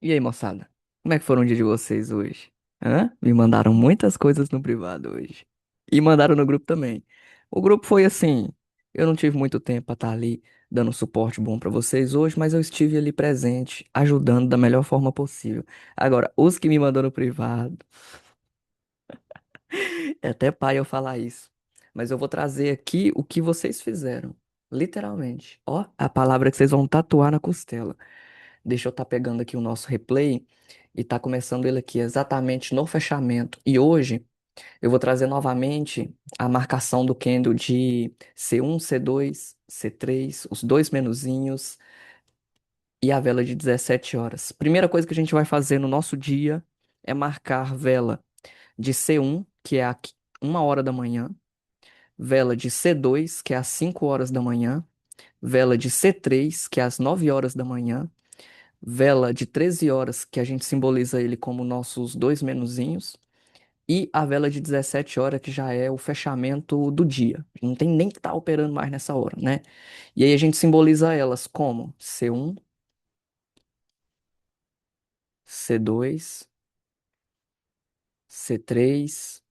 E aí, moçada? Como é que foram o dia de vocês hoje? Hã? Me mandaram muitas coisas no privado hoje. E mandaram no grupo também. O grupo foi assim, eu não tive muito tempo pra estar ali dando suporte bom pra vocês hoje, mas eu estive ali presente, ajudando da melhor forma possível. Agora, os que me mandou no privado, é até pai eu falar isso. Mas eu vou trazer aqui o que vocês fizeram. Literalmente. Ó, a palavra que vocês vão tatuar na costela. Deixa eu estar pegando aqui o nosso replay e tá começando ele aqui exatamente no fechamento. E hoje eu vou trazer novamente a marcação do candle de C1, C2, C3, os dois menuzinhos e a vela de 17 horas. Primeira coisa que a gente vai fazer no nosso dia é marcar vela de C1, que é a 1 hora da manhã, vela de C2, que é às 5 horas da manhã, vela de C3, que é às 9 horas da manhã, vela de 13 horas, que a gente simboliza ele como nossos dois menuzinhos, e a vela de 17 horas, que já é o fechamento do dia. Não tem nem que estar operando mais nessa hora, né? E aí a gente simboliza elas como C1, C2, C3.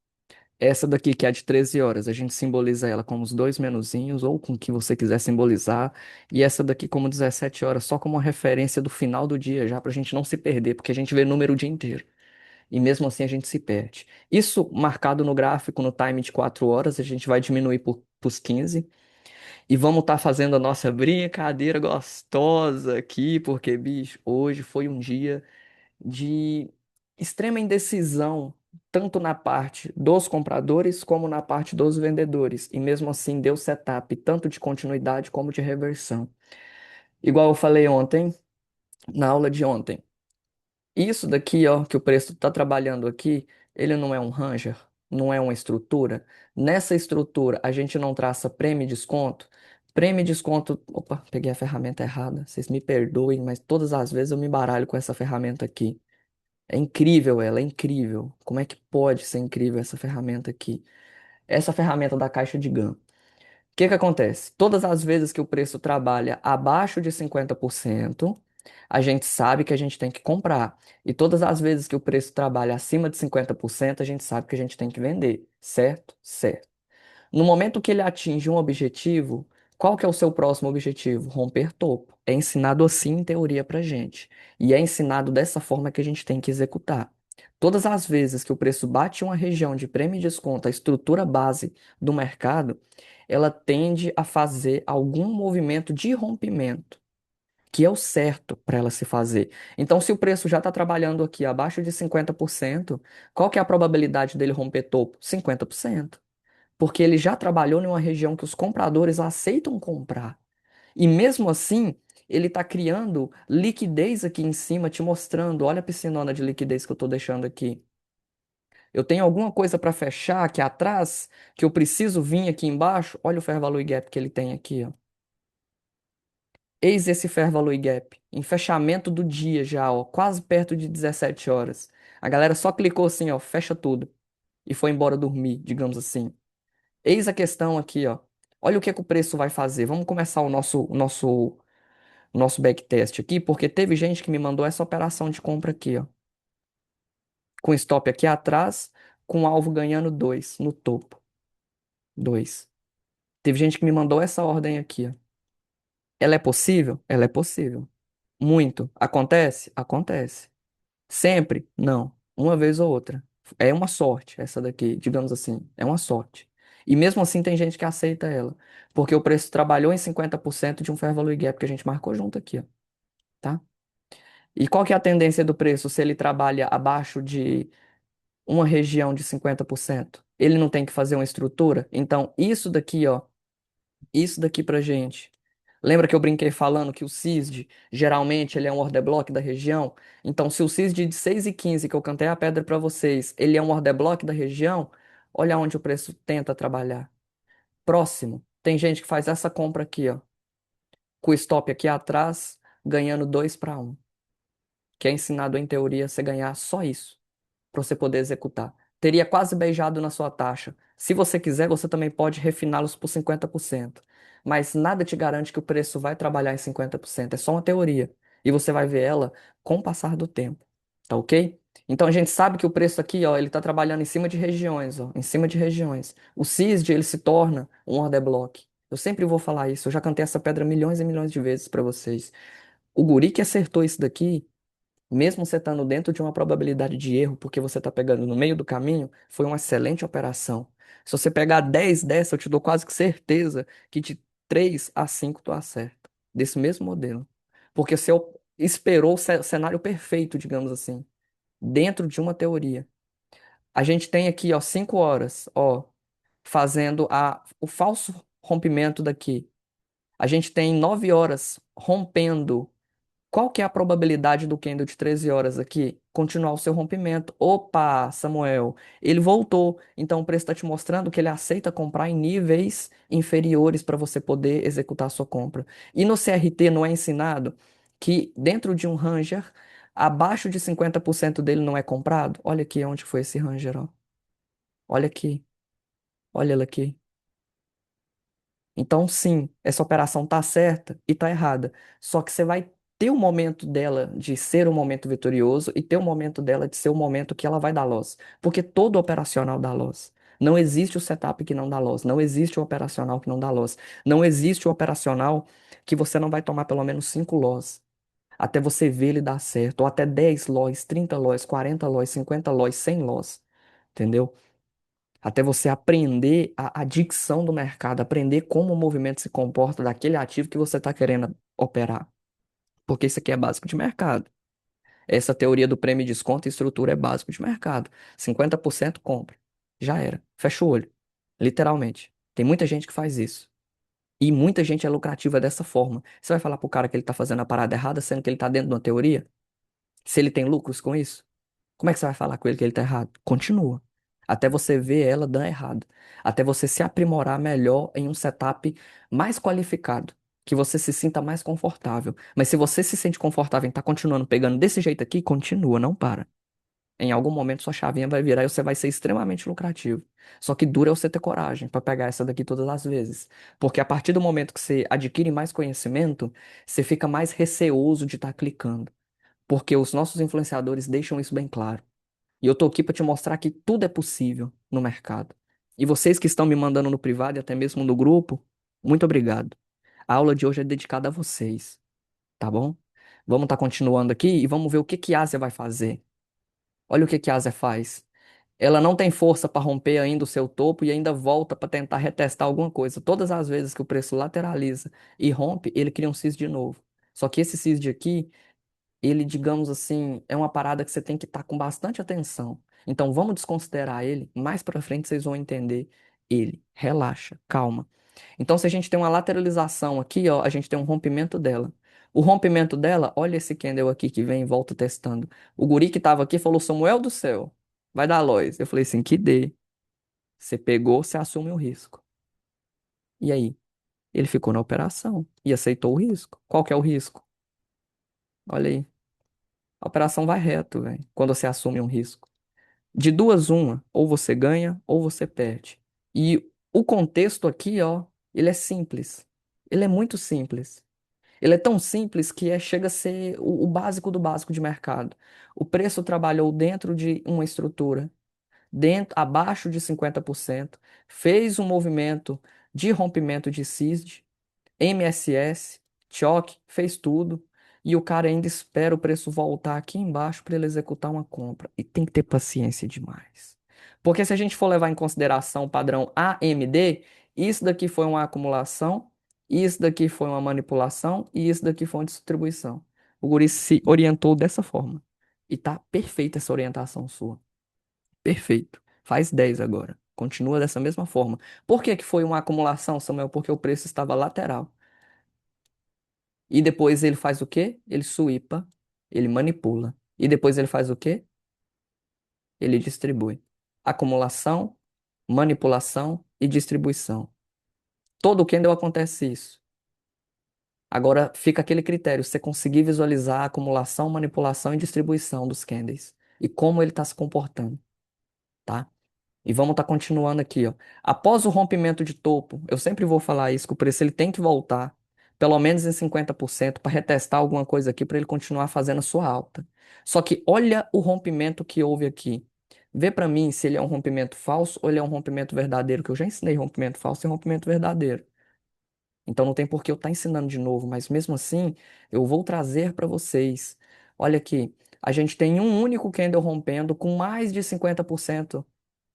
Essa daqui, que é a de 13 horas, a gente simboliza ela como os dois menuzinhos, ou com o que você quiser simbolizar. E essa daqui como 17 horas, só como uma referência do final do dia, já pra gente não se perder, porque a gente vê número o dia inteiro. E mesmo assim a gente se perde. Isso marcado no gráfico, no time de 4 horas, a gente vai diminuir para os 15. E vamos estar fazendo a nossa brincadeira gostosa aqui, porque, bicho, hoje foi um dia de extrema indecisão, tanto na parte dos compradores como na parte dos vendedores. E mesmo assim deu setup, tanto de continuidade como de reversão. Igual eu falei ontem, na aula de ontem. Isso daqui, ó, que o preço está trabalhando aqui, ele não é um ranger, não é uma estrutura. Nessa estrutura, a gente não traça prêmio e desconto. Prêmio e desconto. Opa, peguei a ferramenta errada. Vocês me perdoem, mas todas as vezes eu me baralho com essa ferramenta aqui. É incrível ela, é incrível. Como é que pode ser incrível essa ferramenta aqui? Essa ferramenta da caixa de GAN que acontece? Todas as vezes que o preço trabalha abaixo de 50%, a gente sabe que a gente tem que comprar. E todas as vezes que o preço trabalha acima de 50%, a gente sabe que a gente tem que vender. Certo? Certo. No momento que ele atinge um objetivo, qual que é o seu próximo objetivo? Romper topo. É ensinado assim em teoria pra gente. E é ensinado dessa forma que a gente tem que executar. Todas as vezes que o preço bate em uma região de prêmio e desconto, a estrutura base do mercado, ela tende a fazer algum movimento de rompimento, que é o certo para ela se fazer. Então, se o preço já está trabalhando aqui abaixo de 50%, qual que é a probabilidade dele romper topo? 50%, porque ele já trabalhou em uma região que os compradores aceitam comprar. E mesmo assim, ele está criando liquidez aqui em cima, te mostrando, olha a piscinona de liquidez que eu estou deixando aqui. Eu tenho alguma coisa para fechar aqui atrás, que eu preciso vir aqui embaixo. Olha o Fair Value Gap que ele tem aqui, ó. Eis esse Fair Value Gap, em fechamento do dia já, ó, quase perto de 17 horas. A galera só clicou assim, ó, fecha tudo, e foi embora dormir, digamos assim. Eis a questão aqui, ó. Olha o que que o preço vai fazer. Vamos começar o nosso backtest aqui, porque teve gente que me mandou essa operação de compra aqui, ó. Com stop aqui atrás, com o alvo ganhando 2 no topo. 2. Teve gente que me mandou essa ordem aqui, ó. Ela é possível? Ela é possível. Muito. Acontece? Acontece. Sempre? Não. Uma vez ou outra. É uma sorte essa daqui, digamos assim. É uma sorte. E mesmo assim tem gente que aceita ela. Porque o preço trabalhou em 50% de um Fair Value Gap que a gente marcou junto aqui, ó, tá? E qual que é a tendência do preço se ele trabalha abaixo de uma região de 50%? Ele não tem que fazer uma estrutura? Então, isso daqui pra gente. Lembra que eu brinquei falando que o CISD, geralmente, ele é um order block da região? Então, se o CISD de 6,15 que eu cantei a pedra para vocês, ele é um order block da região, olha onde o preço tenta trabalhar. Próximo, tem gente que faz essa compra aqui, ó, com o stop aqui atrás, ganhando 2 para 1, que é ensinado em teoria você ganhar só isso, para você poder executar. Teria quase beijado na sua taxa. Se você quiser, você também pode refiná-los por 50%. Mas nada te garante que o preço vai trabalhar em 50%. É só uma teoria. E você vai ver ela com o passar do tempo, tá ok? Então a gente sabe que o preço aqui, ó, ele está trabalhando em cima de regiões, ó, em cima de regiões. O CISD, ele se torna um order block. Eu sempre vou falar isso, eu já cantei essa pedra milhões e milhões de vezes para vocês. O guri que acertou isso daqui, mesmo você estando dentro de uma probabilidade de erro, porque você está pegando no meio do caminho, foi uma excelente operação. Se você pegar 10 dessa, eu te dou quase que certeza que de 3 a 5 tu acerta. Desse mesmo modelo. Porque você esperou o cenário perfeito, digamos assim, dentro de uma teoria. A gente tem aqui, ó, 5 horas, ó, fazendo o falso rompimento daqui. A gente tem 9 horas rompendo. Qual que é a probabilidade do candle de 13 horas aqui continuar o seu rompimento? Opa, Samuel, ele voltou. Então o preço está te mostrando que ele aceita comprar em níveis inferiores para você poder executar a sua compra. E no CRT não é ensinado que dentro de um Ranger, abaixo de 50% dele não é comprado? Olha aqui onde foi esse Ranger, ó. Olha aqui, olha ela aqui. Então, sim, essa operação tá certa e tá errada. Só que você vai ter o momento dela de ser um momento vitorioso e ter o momento dela de ser o momento que ela vai dar loss. Porque todo operacional dá loss. Não existe o setup que não dá loss. Não existe o operacional que não dá loss. Não existe o operacional que você não vai tomar pelo menos 5 loss. Até você ver ele dar certo. Ou até 10 loss, 30 loss, 40 loss, 50 loss, 100 loss. Entendeu? Até você aprender a dicção do mercado, aprender como o movimento se comporta daquele ativo que você está querendo operar. Porque isso aqui é básico de mercado. Essa teoria do prêmio, desconto e estrutura é básico de mercado. 50% compra. Já era. Fecha o olho. Literalmente. Tem muita gente que faz isso. E muita gente é lucrativa dessa forma. Você vai falar pro cara que ele está fazendo a parada errada, sendo que ele está dentro de uma teoria? Se ele tem lucros com isso? Como é que você vai falar com ele que ele tá errado? Continua. Até você ver ela dando errado. Até você se aprimorar melhor em um setup mais qualificado. Que você se sinta mais confortável. Mas se você se sente confortável em estar continuando pegando desse jeito aqui, continua, não para. Em algum momento sua chavinha vai virar e você vai ser extremamente lucrativo. Só que dura é você ter coragem para pegar essa daqui todas as vezes. Porque a partir do momento que você adquire mais conhecimento, você fica mais receoso de estar clicando. Porque os nossos influenciadores deixam isso bem claro. E eu tô aqui para te mostrar que tudo é possível no mercado. E vocês que estão me mandando no privado e até mesmo no grupo, muito obrigado. A aula de hoje é dedicada a vocês, tá bom? Vamos estar continuando aqui e vamos ver o que que a Ásia vai fazer. Olha o que que a Ásia faz. Ela não tem força para romper ainda o seu topo e ainda volta para tentar retestar alguma coisa. Todas as vezes que o preço lateraliza e rompe, ele cria um cis de novo. Só que esse cis de aqui ele, digamos assim, é uma parada que você tem que estar com bastante atenção. Então vamos desconsiderar ele, mais pra frente vocês vão entender ele. Relaxa, calma. Então se a gente tem uma lateralização aqui, ó, a gente tem um rompimento dela. O rompimento dela, olha esse candle aqui que vem e volta testando. O guri que tava aqui falou: Samuel do céu, vai dar loss. Eu falei assim: que dê. Você pegou, você assume o risco. E aí? Ele ficou na operação e aceitou o risco. Qual que é o risco? Olha aí. A operação vai reto, velho, quando você assume um risco. De duas, uma, ou você ganha ou você perde. E o contexto aqui, ó, ele é simples. Ele é muito simples. Ele é tão simples que chega a ser o básico do básico de mercado. O preço trabalhou dentro de uma estrutura, dentro, abaixo de 50%, fez um movimento de rompimento de CISD, MSS, choque, fez tudo. E o cara ainda espera o preço voltar aqui embaixo para ele executar uma compra. E tem que ter paciência demais. Porque se a gente for levar em consideração o padrão AMD, isso daqui foi uma acumulação, isso daqui foi uma manipulação e isso daqui foi uma distribuição. O guri se orientou dessa forma. E tá perfeita essa orientação sua. Perfeito. Faz 10 agora. Continua dessa mesma forma. Por que que foi uma acumulação, Samuel? Porque o preço estava lateral. E depois ele faz o quê? Ele swipa, ele manipula. E depois ele faz o quê? Ele distribui. Acumulação, manipulação e distribuição. Todo candle acontece isso. Agora fica aquele critério, você conseguir visualizar a acumulação, manipulação e distribuição dos candles. E como ele está se comportando, tá? E vamos estar continuando aqui, ó. Após o rompimento de topo, eu sempre vou falar isso, que o preço ele tem que voltar pelo menos em 50% para retestar alguma coisa aqui para ele continuar fazendo a sua alta. Só que olha o rompimento que houve aqui. Vê para mim se ele é um rompimento falso ou ele é um rompimento verdadeiro, que eu já ensinei rompimento falso e rompimento verdadeiro. Então não tem por que eu estar ensinando de novo, mas mesmo assim eu vou trazer para vocês. Olha aqui, a gente tem um único candle rompendo com mais de 50%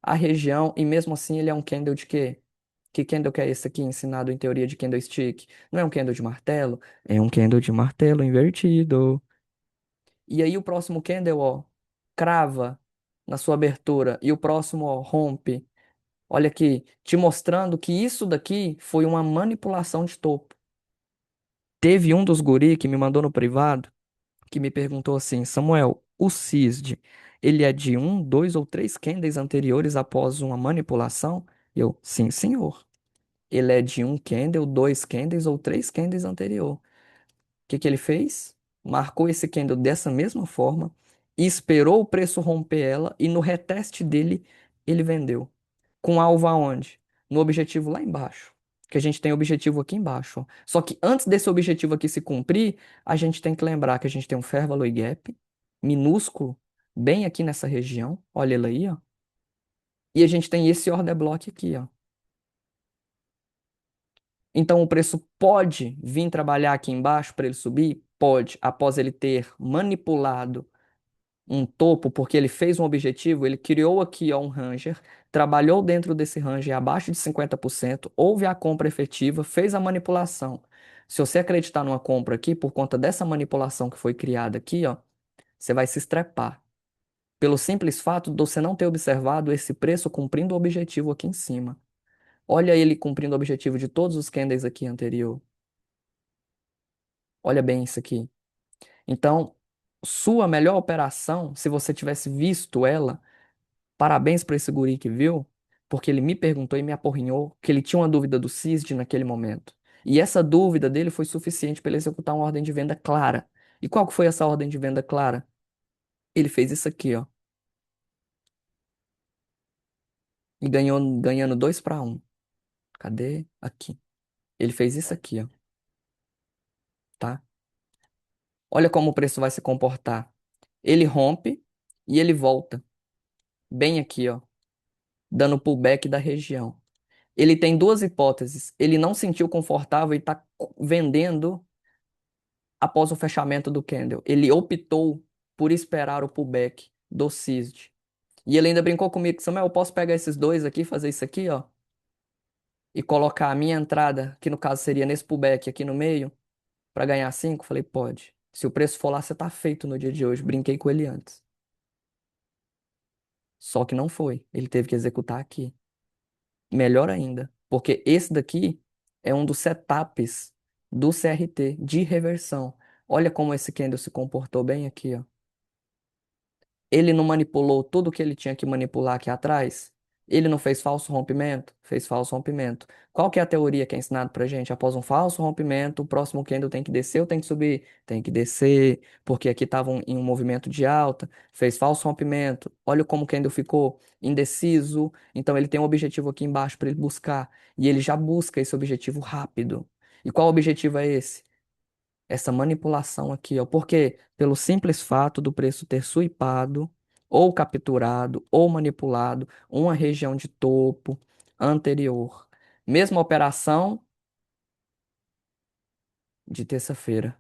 a região e mesmo assim ele é um candle de quê? Que candle que é esse aqui ensinado em teoria de candlestick? Não é um candle de martelo? É um candle de martelo invertido. E aí o próximo candle, ó, crava na sua abertura e o próximo, ó, rompe. Olha aqui, te mostrando que isso daqui foi uma manipulação de topo. Teve um dos guri que me mandou no privado que me perguntou assim, Samuel, o CISD, ele é de um, dois ou três candles anteriores após uma manipulação? Eu, sim, senhor. Ele é de um candle, dois candles ou três candles anterior. O que que ele fez? Marcou esse candle dessa mesma forma, esperou o preço romper ela e no reteste dele ele vendeu. Com alvo aonde? No objetivo lá embaixo. Que a gente tem objetivo aqui embaixo, ó. Só que antes desse objetivo aqui se cumprir, a gente tem que lembrar que a gente tem um Fair Value Gap minúsculo, bem aqui nessa região. Olha ele aí, ó. E a gente tem esse order block aqui, ó. Então o preço pode vir trabalhar aqui embaixo para ele subir? Pode, após ele ter manipulado um topo, porque ele fez um objetivo, ele criou aqui ó, um ranger, trabalhou dentro desse ranger abaixo de 50%, houve a compra efetiva, fez a manipulação. Se você acreditar numa compra aqui, por conta dessa manipulação que foi criada aqui, ó, você vai se estrepar. Pelo simples fato de você não ter observado esse preço cumprindo o objetivo aqui em cima. Olha ele cumprindo o objetivo de todos os candles aqui anterior. Olha bem isso aqui. Então, sua melhor operação, se você tivesse visto ela, parabéns para esse guri que viu, porque ele me perguntou e me aporrinhou que ele tinha uma dúvida do CISD naquele momento. E essa dúvida dele foi suficiente para ele executar uma ordem de venda clara. E qual que foi essa ordem de venda clara? Ele fez isso aqui, ó, e ganhou ganhando 2 para um. Cadê? Aqui. Ele fez isso aqui, ó, tá? Olha como o preço vai se comportar. Ele rompe e ele volta, bem aqui, ó, dando pullback da região. Ele tem duas hipóteses. Ele não sentiu confortável e está vendendo após o fechamento do candle. Ele optou por esperar o pullback do CISD. E ele ainda brincou comigo, Samuel, eu posso pegar esses dois aqui, fazer isso aqui, ó, e colocar a minha entrada, que no caso seria nesse pullback aqui no meio, para ganhar 5? Falei, pode. Se o preço for lá, você tá feito no dia de hoje. Brinquei com ele antes. Só que não foi. Ele teve que executar aqui. Melhor ainda, porque esse daqui é um dos setups do CRT de reversão. Olha como esse candle se comportou bem aqui, ó. Ele não manipulou tudo que ele tinha que manipular aqui atrás? Ele não fez falso rompimento? Fez falso rompimento. Qual que é a teoria que é ensinada pra gente? Após um falso rompimento, o próximo candle tem que descer ou tem que subir? Tem que descer, porque aqui estava em um movimento de alta, fez falso rompimento. Olha como o candle ficou indeciso. Então ele tem um objetivo aqui embaixo para ele buscar. E ele já busca esse objetivo rápido. E qual objetivo é esse? Essa manipulação aqui, ó. Porque pelo simples fato do preço ter suipado, ou capturado, ou manipulado uma região de topo anterior. Mesma operação de terça-feira.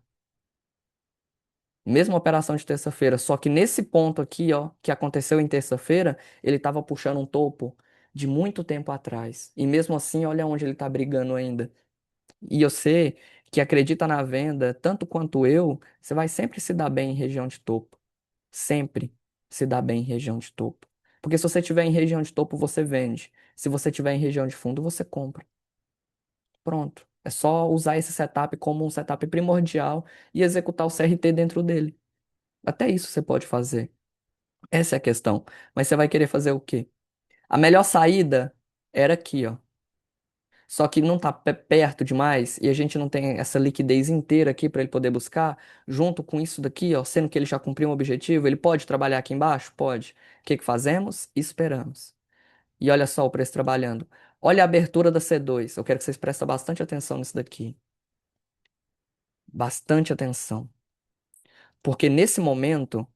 Mesma operação de terça-feira, só que nesse ponto aqui, ó, que aconteceu em terça-feira, ele estava puxando um topo de muito tempo atrás. E mesmo assim, olha onde ele está brigando ainda. E você que acredita na venda, tanto quanto eu, você vai sempre se dar bem em região de topo. Sempre se dá bem em região de topo. Porque se você estiver em região de topo, você vende. Se você estiver em região de fundo, você compra. Pronto. É só usar esse setup como um setup primordial e executar o CRT dentro dele. Até isso você pode fazer. Essa é a questão. Mas você vai querer fazer o quê? A melhor saída era aqui, ó. Só que não está perto demais e a gente não tem essa liquidez inteira aqui para ele poder buscar, junto com isso daqui, ó, sendo que ele já cumpriu um objetivo, ele pode trabalhar aqui embaixo? Pode. O que que fazemos? Esperamos. E olha só o preço trabalhando. Olha a abertura da C2. Eu quero que vocês prestem bastante atenção nisso daqui. Bastante atenção. Porque nesse momento,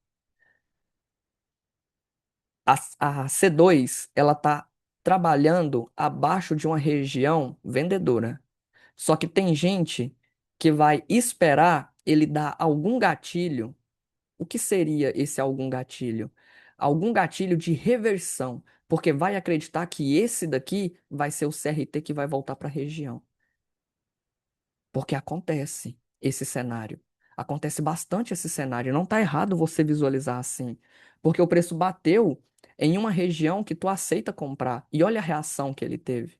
a C2 ela está trabalhando abaixo de uma região vendedora. Só que tem gente que vai esperar ele dar algum gatilho. O que seria esse algum gatilho? Algum gatilho de reversão, porque vai acreditar que esse daqui vai ser o CRT que vai voltar para a região. Porque acontece esse cenário. Acontece bastante esse cenário. Não está errado você visualizar assim. Porque o preço bateu em uma região que tu aceita comprar. E olha a reação que ele teve.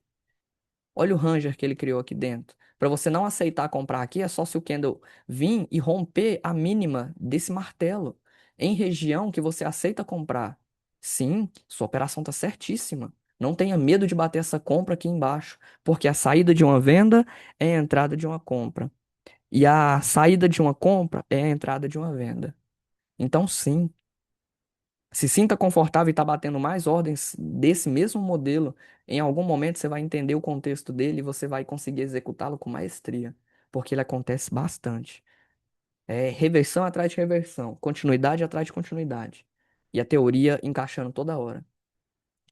Olha o Ranger que ele criou aqui dentro. Para você não aceitar comprar aqui, é só se o candle vir e romper a mínima desse martelo em região que você aceita comprar. Sim, sua operação está certíssima. Não tenha medo de bater essa compra aqui embaixo, porque a saída de uma venda é a entrada de uma compra. E a saída de uma compra é a entrada de uma venda. Então, sim, se sinta confortável e está batendo mais ordens desse mesmo modelo, em algum momento você vai entender o contexto dele e você vai conseguir executá-lo com maestria, porque ele acontece bastante. É reversão atrás de reversão, continuidade atrás de continuidade. E a teoria encaixando toda hora.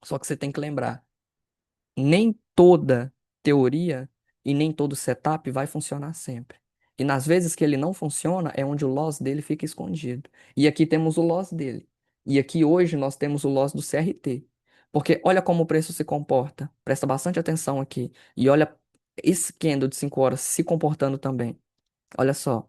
Só que você tem que lembrar, nem toda teoria e nem todo setup vai funcionar sempre. E nas vezes que ele não funciona, é onde o loss dele fica escondido. E aqui temos o loss dele. E aqui hoje nós temos o loss do CRT. Porque olha como o preço se comporta. Presta bastante atenção aqui. E olha esse candle de 5 horas se comportando também. Olha só,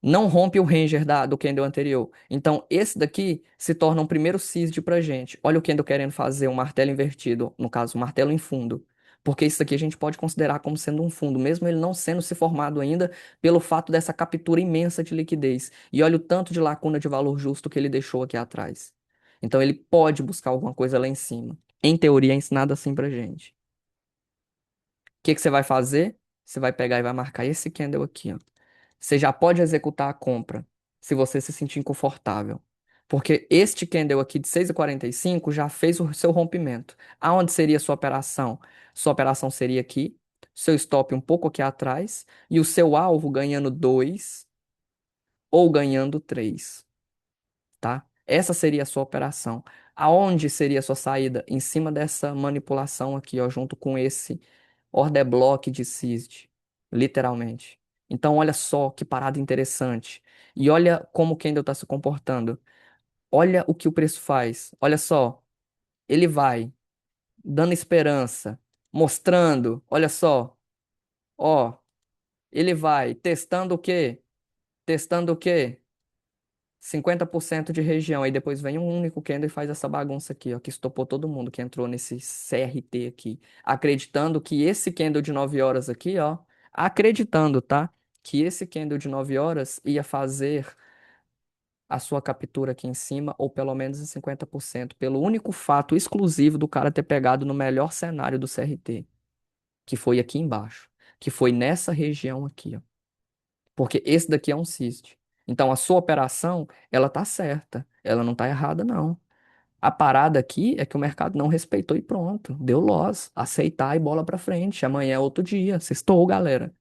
não rompe o Ranger do candle anterior. Então, esse daqui se torna um primeiro CISD pra gente. Olha o candle querendo fazer um martelo invertido, no caso, um martelo em fundo. Porque isso daqui a gente pode considerar como sendo um fundo, mesmo ele não sendo se formado ainda pelo fato dessa captura imensa de liquidez. E olha o tanto de lacuna de valor justo que ele deixou aqui atrás. Então, ele pode buscar alguma coisa lá em cima. Em teoria, é ensinado assim pra gente. O que que você vai fazer? Você vai pegar e vai marcar esse candle aqui, ó. Você já pode executar a compra se você se sentir confortável. Porque este candle aqui de 6,45 já fez o seu rompimento. Aonde seria a sua operação? Sua operação seria aqui, seu stop um pouco aqui atrás e o seu alvo ganhando 2 ou ganhando 3, tá? Essa seria a sua operação. Aonde seria a sua saída? Em cima dessa manipulação aqui, ó, junto com esse order block de CISD, literalmente. Então, olha só que parada interessante. E olha como o candle está se comportando. Olha o que o preço faz. Olha só, ele vai dando esperança, mostrando, olha só, ó, ele vai testando o quê? Testando o quê? 50% de região, aí depois vem um único candle e faz essa bagunça aqui, ó, que estopou todo mundo que entrou nesse CRT aqui, acreditando que esse candle de 9 horas aqui, ó, acreditando, tá? Que esse candle de 9 horas ia fazer a sua captura aqui em cima, ou pelo menos em 50%, pelo único fato exclusivo do cara ter pegado no melhor cenário do CRT, que foi aqui embaixo, que foi nessa região aqui, ó. Porque esse daqui é um cyst. Então a sua operação, ela tá certa. Ela não tá errada, não. A parada aqui é que o mercado não respeitou e pronto. Deu loss. Aceitar e bola pra frente. Amanhã é outro dia. Sextou, galera.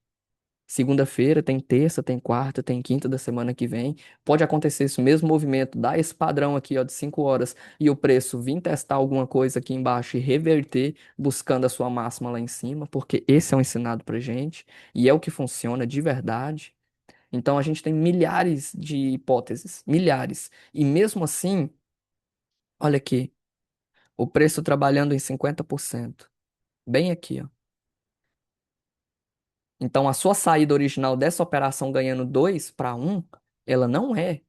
Segunda-feira, tem terça, tem quarta, tem quinta da semana que vem. Pode acontecer esse mesmo movimento, dar esse padrão aqui, ó, de 5 horas e o preço vir testar alguma coisa aqui embaixo e reverter, buscando a sua máxima lá em cima, porque esse é o ensinado pra gente e é o que funciona de verdade. Então a gente tem milhares de hipóteses, milhares. E mesmo assim, olha aqui, o preço trabalhando em 50%, bem aqui, ó. Então a sua saída original dessa operação ganhando 2 para 1, ela não é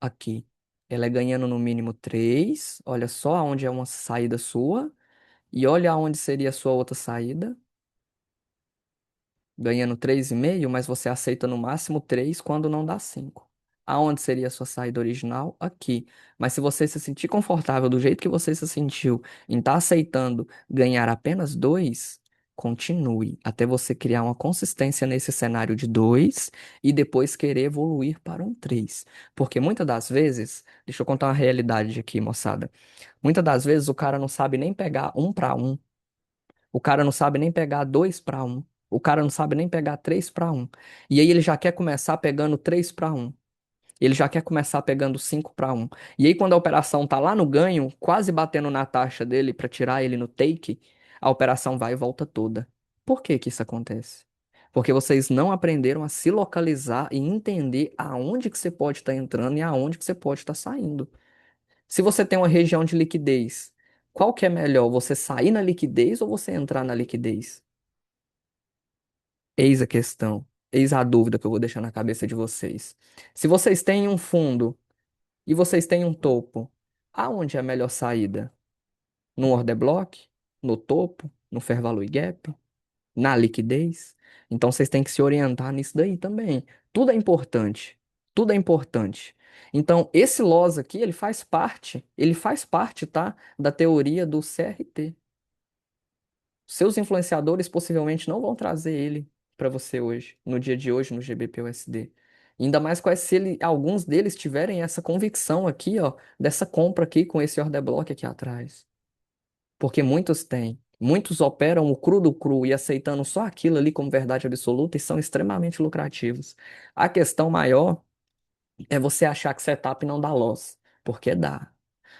aqui. Ela é ganhando no mínimo 3. Olha só aonde é uma saída sua e olha aonde seria a sua outra saída. Ganhando 3,5, mas você aceita no máximo 3 quando não dá 5. Aonde seria a sua saída original? Aqui. Mas se você se sentir confortável do jeito que você se sentiu em estar aceitando ganhar apenas 2, continue até você criar uma consistência nesse cenário de 2 e depois querer evoluir para um 3. Porque muitas das vezes, deixa eu contar uma realidade aqui, moçada. Muitas das vezes o cara não sabe nem pegar 1 para 1. O cara não sabe nem pegar 2 para 1. O cara não sabe nem pegar 3-1. E aí ele já quer começar pegando 3-1. Ele já quer começar pegando 5-1. E aí, quando a operação tá lá no ganho, quase batendo na taxa dele para tirar ele no take, a operação vai e volta toda. Por que que isso acontece? Porque vocês não aprenderam a se localizar e entender aonde que você pode estar entrando e aonde que você pode estar saindo. Se você tem uma região de liquidez, qual que é melhor? Você sair na liquidez ou você entrar na liquidez? Eis a questão. Eis a dúvida que eu vou deixar na cabeça de vocês. Se vocês têm um fundo e vocês têm um topo, aonde é a melhor saída? No order block? No topo? No fair value gap? Na liquidez? Então vocês têm que se orientar nisso daí também. Tudo é importante. Tudo é importante. Então, esse loss aqui, ele faz parte, tá, da teoria do CRT. Seus influenciadores possivelmente não vão trazer ele para você hoje, no dia de hoje, no GBP/USD. Ainda mais se alguns deles tiverem essa convicção aqui, ó, dessa compra aqui com esse order block aqui atrás. Porque muitos têm. Muitos operam o cru do cru e aceitando só aquilo ali como verdade absoluta e são extremamente lucrativos. A questão maior é você achar que setup não dá loss, porque dá.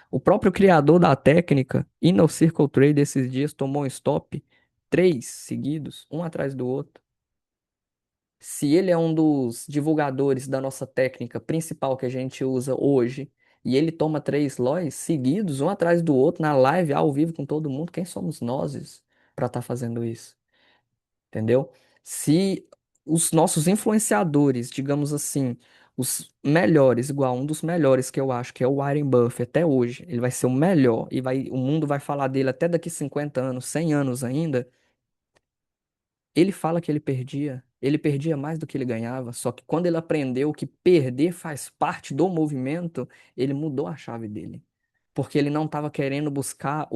O próprio criador da técnica, Inner Circle Trade, esses dias tomou um stop, três seguidos, um atrás do outro. Se ele é um dos divulgadores da nossa técnica principal que a gente usa hoje, e ele toma três LOIs seguidos, um atrás do outro, na live, ao vivo com todo mundo, quem somos nós para estar fazendo isso? Entendeu? Se os nossos influenciadores, digamos assim, os melhores, igual um dos melhores que eu acho que é o Warren Buffett até hoje, ele vai ser o melhor e o mundo vai falar dele até daqui 50 anos, 100 anos ainda. Ele fala que ele perdia mais do que ele ganhava, só que quando ele aprendeu que perder faz parte do movimento, ele mudou a chave dele. Porque ele não estava querendo buscar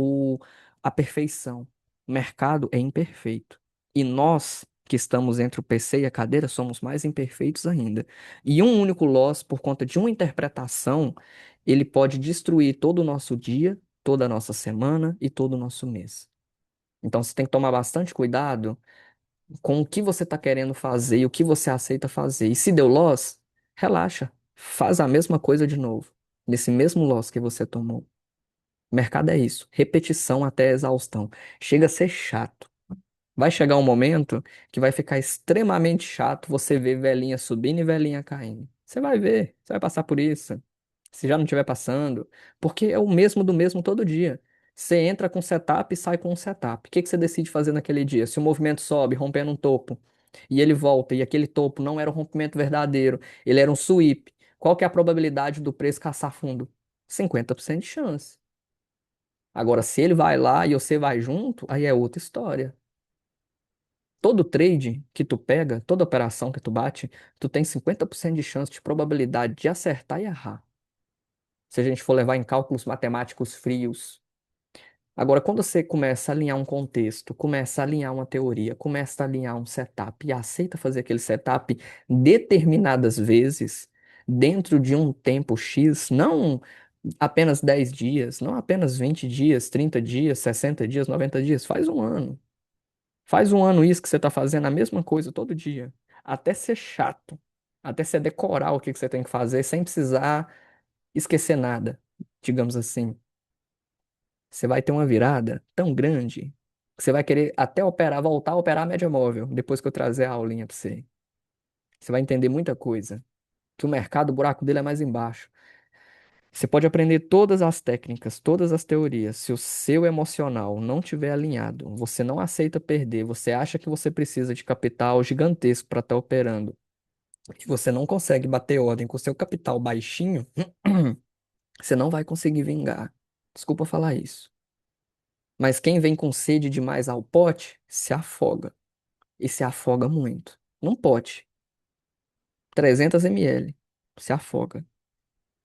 a perfeição. O mercado é imperfeito. E nós, que estamos entre o PC e a cadeira, somos mais imperfeitos ainda. E um único loss, por conta de uma interpretação, ele pode destruir todo o nosso dia, toda a nossa semana e todo o nosso mês. Então você tem que tomar bastante cuidado com o que você está querendo fazer e o que você aceita fazer. E se deu loss, relaxa, faz a mesma coisa de novo, nesse mesmo loss que você tomou. O mercado é isso, repetição até exaustão. Chega a ser chato. Vai chegar um momento que vai ficar extremamente chato você ver velhinha subindo e velhinha caindo. Você vai ver, você vai passar por isso. Se já não estiver passando, porque é o mesmo do mesmo todo dia. Você entra com setup e sai com um setup. O que que você decide fazer naquele dia? Se o movimento sobe, rompendo um topo, e ele volta, e aquele topo não era um rompimento verdadeiro, ele era um sweep, qual que é a probabilidade do preço caçar fundo? 50% de chance. Agora, se ele vai lá e você vai junto, aí é outra história. Todo trade que tu pega, toda operação que tu bate, tu tem 50% de chance de probabilidade de acertar e errar. Se a gente for levar em cálculos matemáticos frios. Agora, quando você começa a alinhar um contexto, começa a alinhar uma teoria, começa a alinhar um setup e aceita fazer aquele setup determinadas vezes, dentro de um tempo X, não apenas 10 dias, não apenas 20 dias, 30 dias, 60 dias, 90 dias, faz um ano. Faz um ano isso que você está fazendo a mesma coisa todo dia, até ser chato, até você decorar o que que você tem que fazer sem precisar esquecer nada, digamos assim. Você vai ter uma virada tão grande que você vai querer até operar, voltar a operar a média móvel, depois que eu trazer a aulinha para você. Você vai entender muita coisa, que o mercado, o buraco dele é mais embaixo. Você pode aprender todas as técnicas, todas as teorias. Se o seu emocional não estiver alinhado, você não aceita perder, você acha que você precisa de capital gigantesco para estar operando, e você não consegue bater ordem com o seu capital baixinho, você não vai conseguir vingar. Desculpa falar isso. Mas quem vem com sede demais ao pote, se afoga. E se afoga muito. Num pote, 300 ml, se afoga.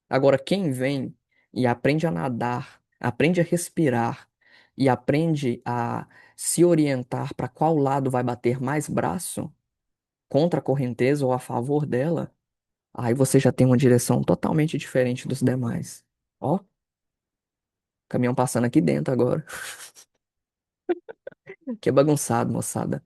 Agora, quem vem e aprende a nadar, aprende a respirar e aprende a se orientar para qual lado vai bater mais braço, contra a correnteza ou a favor dela, aí você já tem uma direção totalmente diferente dos demais. Ó, caminhão passando aqui dentro agora. Que é bagunçado, moçada.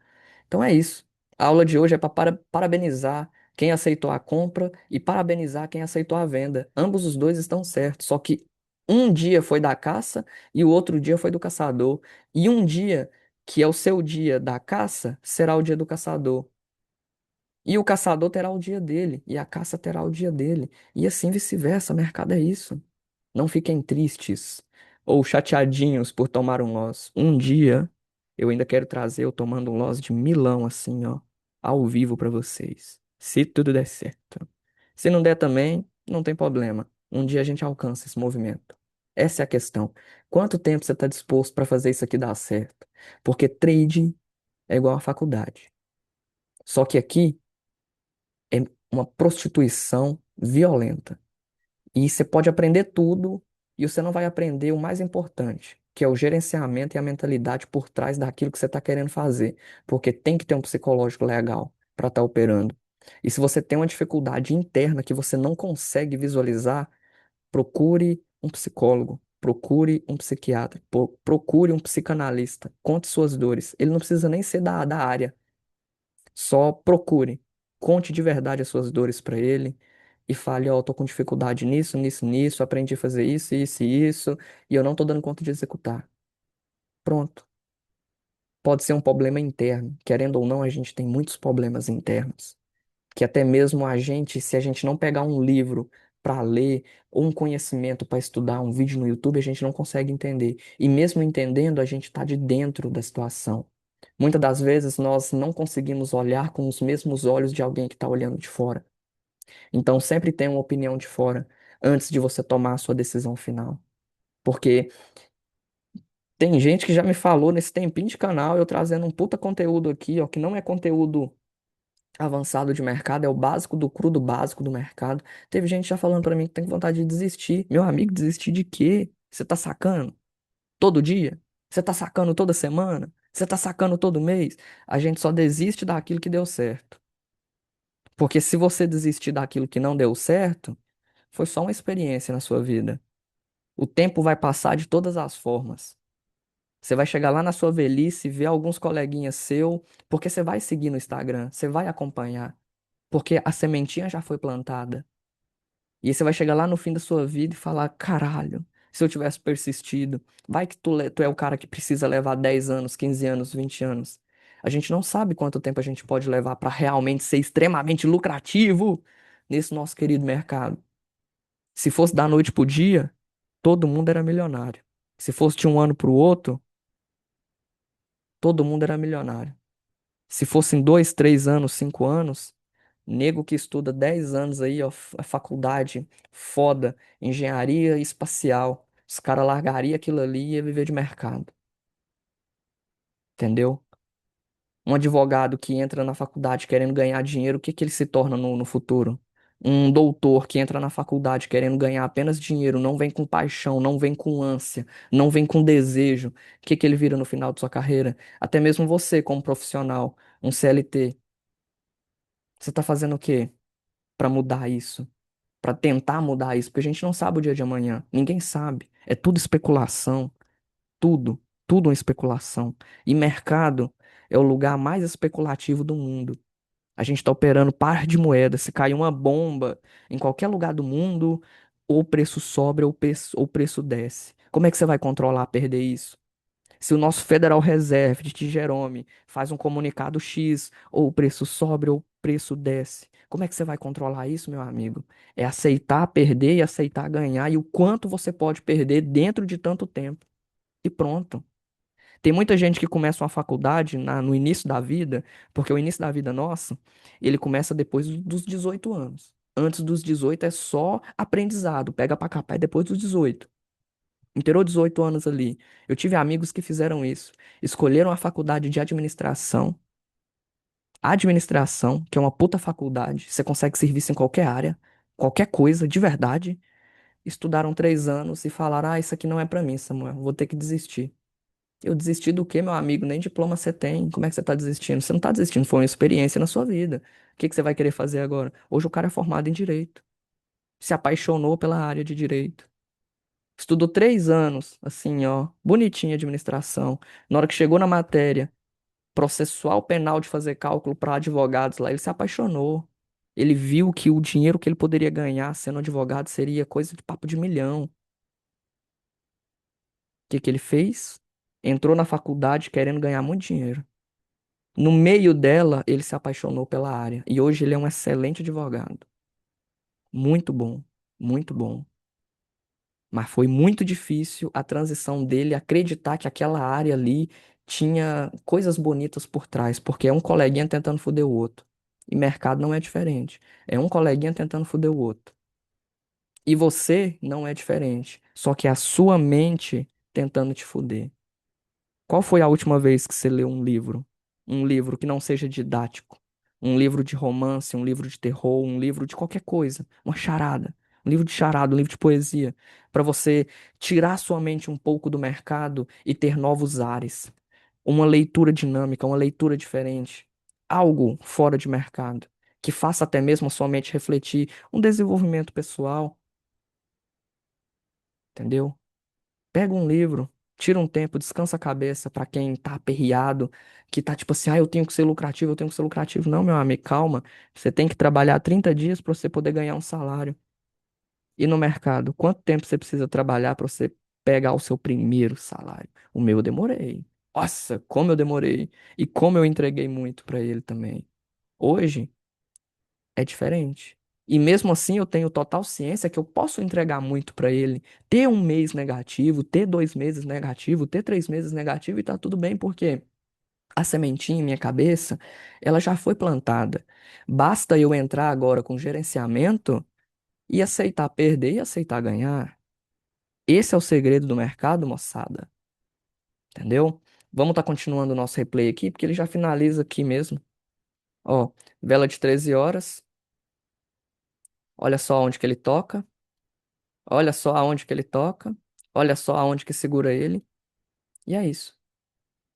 Então é isso. A aula de hoje é para parabenizar quem aceitou a compra e parabenizar quem aceitou a venda. Ambos os dois estão certos, só que um dia foi da caça e o outro dia foi do caçador. E um dia, que é o seu dia da caça, será o dia do caçador. E o caçador terá o dia dele, e a caça terá o dia dele. E assim vice-versa, mercado é isso. Não fiquem tristes ou chateadinhos por tomar um loss. Um dia eu ainda quero trazer eu tomando um loss de Milão, assim, ó, ao vivo pra vocês. Se tudo der certo. Se não der também, não tem problema. Um dia a gente alcança esse movimento. Essa é a questão. Quanto tempo você está disposto para fazer isso aqui dar certo? Porque trading é igual à faculdade. Só que aqui é uma prostituição violenta. E você pode aprender tudo e você não vai aprender o mais importante, que é o gerenciamento e a mentalidade por trás daquilo que você está querendo fazer. Porque tem que ter um psicológico legal para estar operando. E se você tem uma dificuldade interna que você não consegue visualizar, procure um psicólogo, procure um psiquiatra, procure um psicanalista, conte suas dores. Ele não precisa nem ser da área. Só procure, conte de verdade as suas dores para ele e fale, ó, eu tô com dificuldade nisso, nisso, nisso, aprendi a fazer isso, isso e isso, e eu não tô dando conta de executar. Pronto. Pode ser um problema interno. Querendo ou não, a gente tem muitos problemas internos, que até mesmo a gente, se a gente não pegar um livro para ler ou um conhecimento para estudar, um vídeo no YouTube, a gente não consegue entender. E mesmo entendendo, a gente está de dentro da situação. Muitas das vezes nós não conseguimos olhar com os mesmos olhos de alguém que está olhando de fora. Então sempre tenha uma opinião de fora antes de você tomar a sua decisão final. Porque tem gente que já me falou nesse tempinho de canal, eu trazendo um puta conteúdo aqui, ó, que não é conteúdo avançado de mercado, é o básico do cru do básico do mercado. Teve gente já falando pra mim que tem vontade de desistir. Meu amigo, desistir de quê? Você tá sacando? Todo dia? Você tá sacando toda semana? Você tá sacando todo mês? A gente só desiste daquilo que deu certo. Porque se você desistir daquilo que não deu certo, foi só uma experiência na sua vida. O tempo vai passar de todas as formas. Você vai chegar lá na sua velhice, ver alguns coleguinhas seu, porque você vai seguir no Instagram, você vai acompanhar, porque a sementinha já foi plantada. E aí você vai chegar lá no fim da sua vida e falar: caralho, se eu tivesse persistido, vai que tu é o cara que precisa levar 10 anos, 15 anos, 20 anos. A gente não sabe quanto tempo a gente pode levar para realmente ser extremamente lucrativo nesse nosso querido mercado. Se fosse da noite pro dia, todo mundo era milionário. Se fosse de um ano pro outro, todo mundo era milionário. Se fosse em 2, 3 anos, 5 anos, nego que estuda 10 anos aí, ó, a faculdade foda, engenharia espacial, os caras largariam aquilo ali e ia viver de mercado, entendeu? Um advogado que entra na faculdade querendo ganhar dinheiro, o que que ele se torna no futuro? Um doutor que entra na faculdade querendo ganhar apenas dinheiro, não vem com paixão, não vem com ânsia, não vem com desejo, o que que ele vira no final de sua carreira? Até mesmo você, como profissional, um CLT, você tá fazendo o quê para mudar isso? Para tentar mudar isso? Porque a gente não sabe o dia de amanhã, ninguém sabe. É tudo especulação, tudo, tudo uma especulação. E mercado é o lugar mais especulativo do mundo. A gente está operando par de moedas. Se cair uma bomba em qualquer lugar do mundo, ou o preço sobe ou o preço desce. Como é que você vai controlar perder isso? Se o nosso Federal Reserve de Jerome faz um comunicado X, ou o preço sobe ou o preço desce, como é que você vai controlar isso, meu amigo? É aceitar perder e aceitar ganhar e o quanto você pode perder dentro de tanto tempo. E pronto. Tem muita gente que começa uma faculdade no início da vida, porque o início da vida nossa, ele começa depois dos 18 anos. Antes dos 18 é só aprendizado, pega pra capar, é depois dos 18. Inteirou 18 anos ali. Eu tive amigos que fizeram isso. Escolheram a faculdade de administração. Administração, que é uma puta faculdade. Você consegue serviço em qualquer área, qualquer coisa, de verdade. Estudaram 3 anos e falaram: ah, isso aqui não é pra mim, Samuel. Vou ter que desistir. Eu desisti do quê, meu amigo? Nem diploma você tem. Como é que você tá desistindo? Você não tá desistindo, foi uma experiência na sua vida. O que que você vai querer fazer agora? Hoje o cara é formado em direito. Se apaixonou pela área de direito. Estudou 3 anos, assim, ó, bonitinha administração. Na hora que chegou na matéria, processual penal de fazer cálculo para advogados lá, ele se apaixonou. Ele viu que o dinheiro que ele poderia ganhar sendo advogado seria coisa de papo de milhão. O que que ele fez? Entrou na faculdade querendo ganhar muito dinheiro. No meio dela, ele se apaixonou pela área. E hoje ele é um excelente advogado. Muito bom, muito bom. Mas foi muito difícil a transição dele acreditar que aquela área ali tinha coisas bonitas por trás, porque é um coleguinha tentando foder o outro. E mercado não é diferente. É um coleguinha tentando foder o outro. E você não é diferente. Só que é a sua mente tentando te foder. Qual foi a última vez que você leu um livro? Um livro que não seja didático. Um livro de romance, um livro de terror, um livro de qualquer coisa. Uma charada. Um livro de charada, um livro de poesia. Para você tirar sua mente um pouco do mercado e ter novos ares. Uma leitura dinâmica, uma leitura diferente. Algo fora de mercado. Que faça até mesmo a sua mente refletir. Um desenvolvimento pessoal, entendeu? Pega um livro, tira um tempo, descansa a cabeça pra quem tá aperreado, que tá tipo assim, ah, eu tenho que ser lucrativo, eu tenho que ser lucrativo. Não, meu amigo, calma. Você tem que trabalhar 30 dias pra você poder ganhar um salário. E no mercado, quanto tempo você precisa trabalhar pra você pegar o seu primeiro salário? O meu eu demorei. Nossa, como eu demorei. E como eu entreguei muito pra ele também. Hoje é diferente. E mesmo assim eu tenho total ciência que eu posso entregar muito para ele, ter um mês negativo, ter 2 meses negativo, ter 3 meses negativo e tá tudo bem, porque a sementinha em minha cabeça, ela já foi plantada. Basta eu entrar agora com gerenciamento e aceitar perder e aceitar ganhar. Esse é o segredo do mercado, moçada. Entendeu? Vamos estar continuando o nosso replay aqui, porque ele já finaliza aqui mesmo. Ó, vela de 13 horas. Olha só onde que ele toca. Olha só aonde que ele toca. Olha só aonde que segura ele. E é isso.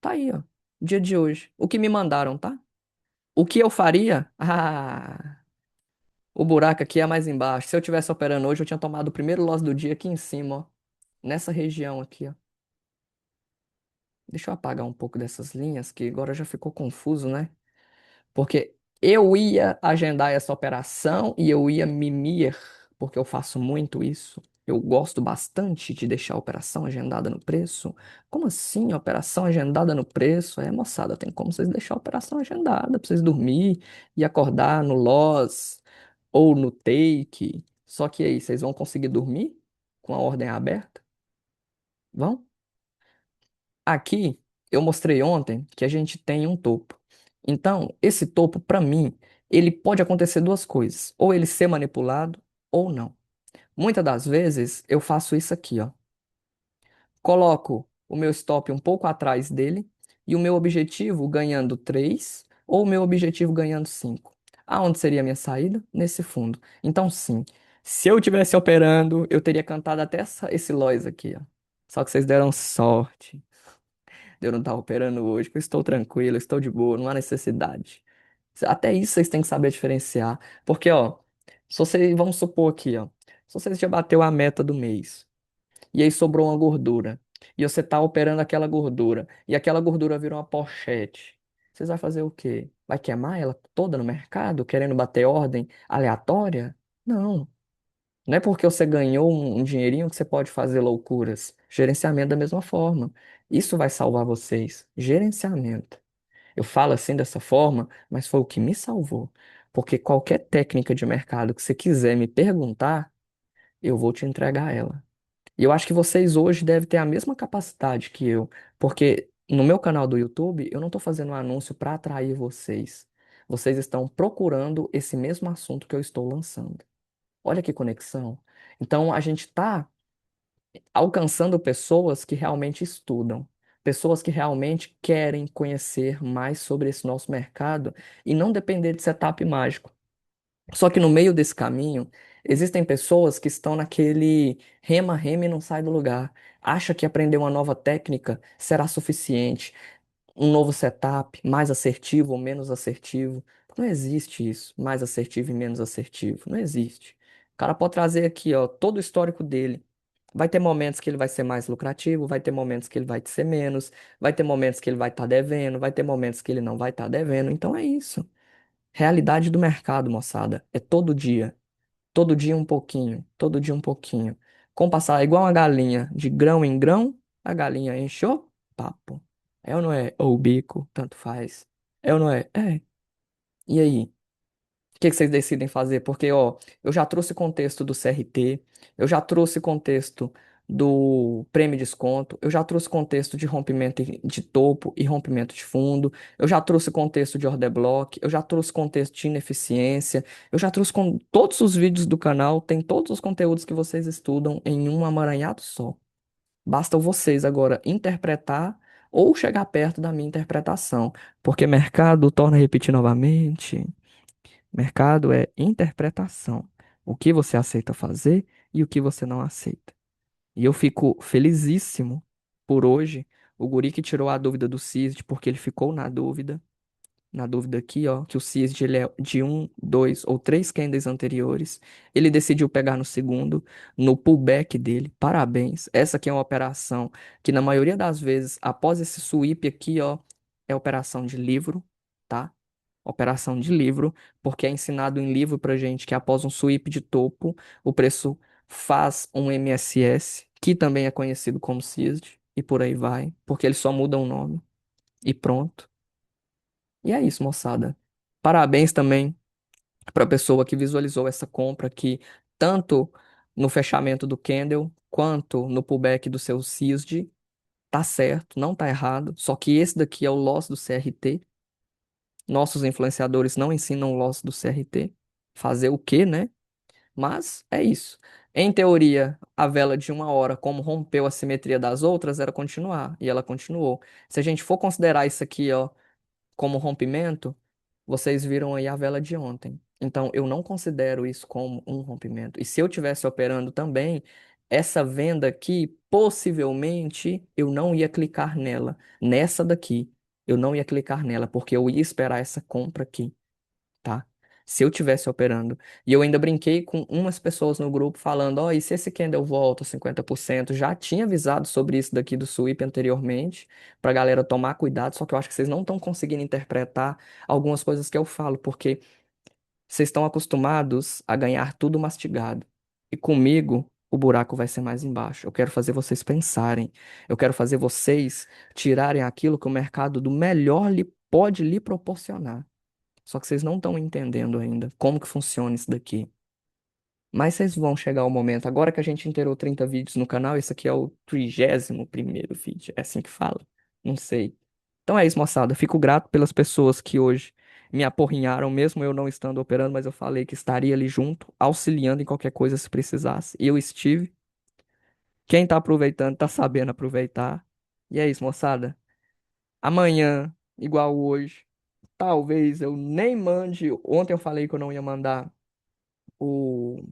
Tá aí, ó. Dia de hoje. O que me mandaram, tá? O que eu faria? Ah, o buraco aqui é mais embaixo. Se eu tivesse operando hoje, eu tinha tomado o primeiro loss do dia aqui em cima, ó. Nessa região aqui, ó. Deixa eu apagar um pouco dessas linhas, que agora já ficou confuso, né? Porque eu ia agendar essa operação e eu ia mimir, porque eu faço muito isso. Eu gosto bastante de deixar a operação agendada no preço. Como assim, operação agendada no preço? É, moçada, tem como vocês deixar a operação agendada pra vocês dormir e acordar no loss ou no take. Só que aí, vocês vão conseguir dormir com a ordem aberta? Vão? Aqui, eu mostrei ontem que a gente tem um topo. Então, esse topo, para mim, ele pode acontecer duas coisas: ou ele ser manipulado ou não. Muitas das vezes eu faço isso aqui, ó. Coloco o meu stop um pouco atrás dele e o meu objetivo ganhando 3 ou o meu objetivo ganhando 5. Aonde seria a minha saída? Nesse fundo. Então, sim, se eu tivesse operando, eu teria cantado até esse loss aqui, ó. Só que vocês deram sorte de eu não estar operando hoje, que eu estou tranquilo, eu estou de boa, não há necessidade. Até isso vocês têm que saber diferenciar. Porque, ó, se você, vamos supor aqui, ó, se você já bateu a meta do mês, e aí sobrou uma gordura, e você tá operando aquela gordura, e aquela gordura virou uma pochete, vocês vão fazer o quê? Vai queimar ela toda no mercado, querendo bater ordem aleatória? Não. Não é porque você ganhou um dinheirinho que você pode fazer loucuras. Gerenciamento da mesma forma. Isso vai salvar vocês. Gerenciamento. Eu falo assim dessa forma, mas foi o que me salvou. Porque qualquer técnica de mercado que você quiser me perguntar, eu vou te entregar ela. E eu acho que vocês hoje devem ter a mesma capacidade que eu. Porque no meu canal do YouTube, eu não estou fazendo um anúncio para atrair vocês. Vocês estão procurando esse mesmo assunto que eu estou lançando. Olha que conexão. Então, a gente está alcançando pessoas que realmente estudam, pessoas que realmente querem conhecer mais sobre esse nosso mercado e não depender de setup mágico. Só que no meio desse caminho, existem pessoas que estão naquele rema, rema e não sai do lugar. Acha que aprender uma nova técnica será suficiente, um novo setup, mais assertivo ou menos assertivo. Não existe isso, mais assertivo e menos assertivo. Não existe. O cara pode trazer aqui, ó, todo o histórico dele. Vai ter momentos que ele vai ser mais lucrativo, vai ter momentos que ele vai ser menos, vai ter momentos que ele vai estar devendo, vai ter momentos que ele não vai estar devendo. Então é isso. Realidade do mercado, moçada. É todo dia. Todo dia um pouquinho. Todo dia um pouquinho. Com passar é igual uma galinha, de grão em grão, a galinha encheu, papo. É ou não é? Ou o bico, tanto faz. É ou não é? É. E aí? O que que vocês decidem fazer? Porque, ó, eu já trouxe contexto do CRT, eu já trouxe contexto do prêmio de desconto, eu já trouxe contexto de rompimento de topo e rompimento de fundo, eu já trouxe contexto de order block, eu já trouxe contexto de ineficiência, eu já trouxe com todos os vídeos do canal, tem todos os conteúdos que vocês estudam em um amaranhado só. Basta vocês agora interpretar ou chegar perto da minha interpretação, porque mercado, torna a repetir novamente. Mercado é interpretação. O que você aceita fazer e o que você não aceita. E eu fico felizíssimo por hoje. O guri que tirou a dúvida do CISD, porque ele ficou na dúvida aqui, ó, que o CISD ele é de um, dois ou três candles anteriores. Ele decidiu pegar no segundo, no pullback dele. Parabéns. Essa aqui é uma operação que, na maioria das vezes, após esse sweep aqui, ó, é operação de livro, tá? Operação de livro, porque é ensinado em livro pra gente que após um sweep de topo, o preço faz um MSS, que também é conhecido como CISD, e por aí vai, porque eles só mudam o nome. E pronto. E é isso, moçada. Parabéns também para a pessoa que visualizou essa compra aqui, tanto no fechamento do candle, quanto no pullback do seu CISD. Tá certo, não tá errado. Só que esse daqui é o loss do CRT. Nossos influenciadores não ensinam o loss do CRT. Fazer o quê, né? Mas é isso. Em teoria, a vela de uma hora, como rompeu a simetria das outras, era continuar. E ela continuou. Se a gente for considerar isso aqui, ó, como rompimento, vocês viram aí a vela de ontem. Então, eu não considero isso como um rompimento. E se eu tivesse operando também, essa venda aqui, possivelmente, eu não ia clicar nela. Nessa daqui, eu não ia clicar nela, porque eu ia esperar essa compra aqui, tá? Se eu tivesse operando. E eu ainda brinquei com umas pessoas no grupo falando, ó, e se esse candle volta 50%? Já tinha avisado sobre isso daqui do sweep anteriormente, pra galera tomar cuidado, só que eu acho que vocês não estão conseguindo interpretar algumas coisas que eu falo, porque vocês estão acostumados a ganhar tudo mastigado. E comigo, o buraco vai ser mais embaixo. Eu quero fazer vocês pensarem. Eu quero fazer vocês tirarem aquilo que o mercado do melhor lhe pode lhe proporcionar. Só que vocês não estão entendendo ainda como que funciona isso daqui. Mas vocês vão chegar ao momento. Agora que a gente inteirou 30 vídeos no canal, esse aqui é o 31º vídeo. É assim que fala? Não sei. Então é isso, moçada. Fico grato pelas pessoas que hoje me aporrinharam, mesmo eu não estando operando, mas eu falei que estaria ali junto, auxiliando em qualquer coisa se precisasse. E eu estive. Quem tá aproveitando, tá sabendo aproveitar. E é isso, moçada. Amanhã, igual hoje. Talvez eu nem mande. Ontem eu falei que eu não ia mandar o,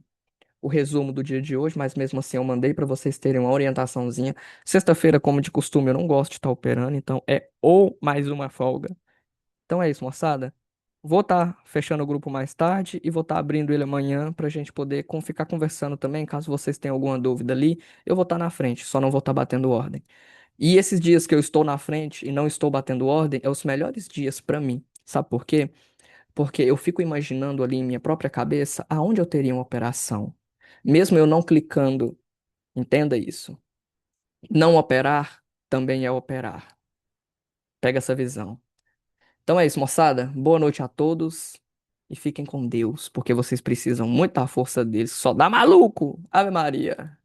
o resumo do dia de hoje, mas mesmo assim eu mandei para vocês terem uma orientaçãozinha. Sexta-feira, como de costume, eu não gosto de estar operando, então é ou mais uma folga. Então é isso, moçada. Vou estar fechando o grupo mais tarde e vou estar abrindo ele amanhã para a gente poder ficar conversando também. Caso vocês tenham alguma dúvida ali, eu vou estar na frente, só não vou estar batendo ordem. E esses dias que eu estou na frente e não estou batendo ordem, é os melhores dias para mim. Sabe por quê? Porque eu fico imaginando ali em minha própria cabeça aonde eu teria uma operação. Mesmo eu não clicando, entenda isso. Não operar também é operar. Pega essa visão. Então é isso, moçada. Boa noite a todos e fiquem com Deus, porque vocês precisam muito da força deles. Só dá maluco! Ave Maria!